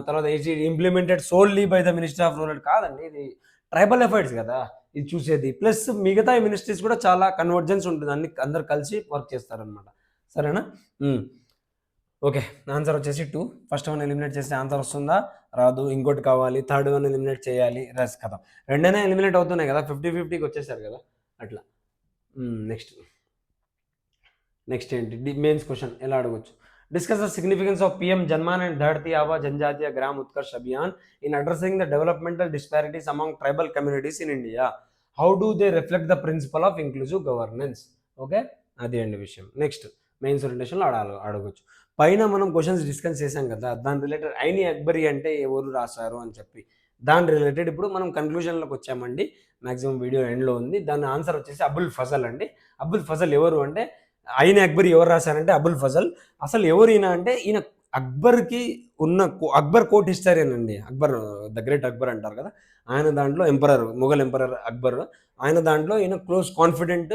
తర్వాత implemented solely by the ministry of rural కాదండి, ఇది ట్రైబల్ అఫైర్స్ కదా ఇది చూసేది. ప్లస్ మిగతా మినిస్ట్రీస్ కూడా చాలా కన్వర్జెన్స్ ఉంటుంది, అందరు కలిసి వర్క్ చేస్తారనమాట. సరేనా. ఓకే, ఆన్సర్ వచ్చేసి 2. ఫస్ట్ వన్ ఎలిమినేట్ చేస్తే ఆన్సర్ వస్తుందా? రాదు. ఇంకోటి కావాలి, థర్డ్ వన్ ఎలిమినేట్ చేయాలి. రస్ కథ రెండైనా ఎలిమినేట్ అవుతున్నాయి కదా, 50-50కి వచ్చేసారు కదా అట్లా. నెక్స్ట్ ఏంటి మెయిన్స్ క్వశ్చన్ ఎలా అడగొచ్చు? Discuss the significance of PM Janman and Dharti Aaba Janjatiya Gram Utkarsh Abhiyan in addressing the developmental disparities among tribal communities in India. How do they reflect the principle of inclusive governance? Okay, అది అండి విషయం. నెక్స్ట్ మెయిన్స్ ఓరియంటేషన్లో అడగొచ్చు. పైన మనం క్వశ్చన్స్ డిస్కస్ చేసాం కదా, దాని రిలేటెడ్ ఐని అక్బరీ అంటే ఎవరు రాశారు అని చెప్పి దాని రిలేటెడ్ ఇప్పుడు మనం కన్క్లూజన్లోకి వచ్చామండి. మ్యాక్సిమం వీడియో ఎండ్లో ఉంది. దాని ఆన్సర్ వచ్చేసి అబుల్ ఫజల్ అండి. అబుల్ ఫజల్ ఎవరు అంటే ఐని అక్బరీ ఎవరు రాశారంటే అబుల్ ఫజల్. అసలు ఎవరు ఈయన అంటే ఈయన అక్బర్‌కి అక్బర్ కోర్ట్ హిస్టారియన్ అండి. అక్బర్, ద గ్రేట్ అక్బర్ అంటారు కదా! ఆయన దాంట్లో ఎంపరర్, మొఘల్ ఎంపరర్ అక్బర్. ఆయన దాంట్లో ఈయన క్లోజ్ కాన్ఫిడెంట్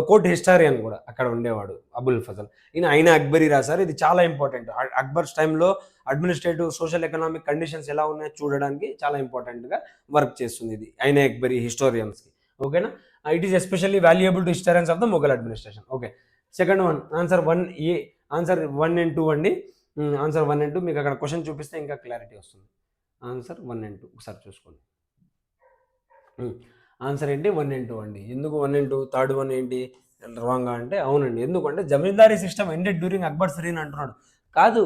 కోర్ట్ హిస్టారియన్ గూడా అక్కడ ఉండేవాడు అబుల్ ఫజల్. ఆయన అక్బరీ రాసారు. ఇది చాలా ఇంపార్టెంట్. అక్బర్స్ టైమ్‌లో అడ్మినిస్ట్రేటివ్, సోషల్, ఎకనామిక్ కండిషన్స్ ఎలా ఉన్నాయో చూడడానికి చాలా ఇంపార్టెంట్‌గా వర్క్ చేస్తుంది ఇది. అక్బరీ హిస్టోరియన్స్‌కి. ఓకేనా? It is especially valuable to historians of the Mughal administration. Okay. Second one answer 1 A, answer 1 and 2 అండి. ఆన్సర్ 1 అండ్ 2 మీకు అక్కడ క్వెషన్ చూపిస్తే ఇంకా క్లారిటీ వస్తుంది. ఆన్సర్ 1 అండ్ 2 ఒకసారి చూసుకోండి. ఆన్సర్ ఏంటి? 1 అండ్ 2 అండి. ఎందుకు 1 అండ్ 2? థర్డ్ వన్ ఏంటి రాంగా అంటే అవునండి. ఎందుకంటే zamindari system ended during Akbar's reign అంటున్నాడు. కాదు,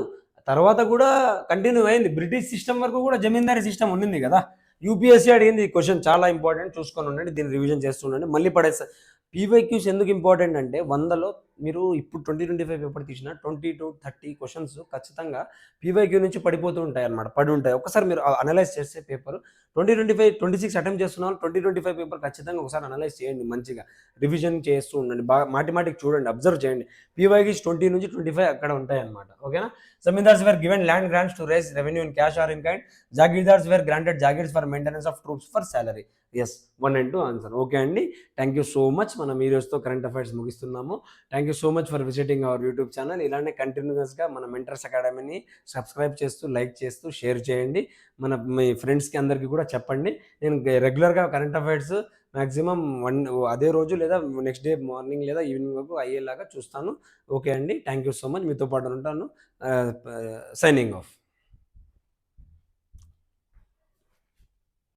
తర్వాత కూడా కంటిన్యూ అయింది. బ్రిటిష్ సిస్టమ్ వరకు కూడా జమీందారీ సిస్టమ్ ఉండింది కదా! యూపీఎస్సీ అడిగింది ఈ క్వెషన్, చాలా ఇంపార్టెంట్, చూసుకొని ఉండండి. దీన్ని రివిజన్ చేస్తుండండి. మళ్ళీ పడేస్తా. పీవైక్యూస్ ఎందుకు ఇంపార్టెంట్ అంటే 100లో మీరు ఇప్పుడు 2025 పేపర్ తీసినా 20-30 క్వెషన్స్ ఖచ్చితంగా పీవైక్యూ నుంచి పడిపోతూ ఉంటాయి అన్నమాట. పడి ఉంటాయి. ఒకసారి మీరు అనలైజ్ చేస్తే పేపర్ 2025, 26 అటెంప్ట్ చేస్తున్నారు. 2025 పేపర్ ఖచ్చితంగా ఒకసారి అనలైజ్ చేయండి మంచిగా. రివిజన్ చేస్తూ ఉండండి. బాగా మాటిమాటికి చూడండి, అబ్జర్వ్ చేయండి. పీవైక్యూస్ 20 నుంచి 25 అక్కడ ఉంటాయన్నమాట. ఓకేనా? Zamindars were given land grants to raise revenue in cash or in kind. Jagirdars were granted jagirs for maintenance of troops for salary. Yes, 1 and 2 answer. Okay అండి. Thank you so much. మనం ఈ రోజుతో కరెంట్ అఫైర్స్ ముగిస్తున్నాము. Thank you so much for visiting our YouTube channel. ఇలానే కంటిన్యూస్గా మన మెంటర్స్ అకాడమీని సబ్స్క్రైబ్ చేస్తూ, లైక్ చేస్తూ, షేర్ చేయండి. మీ ఫ్రెండ్స్కి అందరికీ కూడా చెప్పండి. నేను రెగ్యులర్గా కరెంట్ అఫైర్స్ మ్యాక్సిమం అదే రోజు లేదా నెక్స్ట్ డే మార్నింగ్ లేదా ఈవినింగ్ వరకు అయ్యేలాగా చూస్తాను. ఓకే అండి. Thank you so much. మీతో పాటు ఉంటాను. Signing off.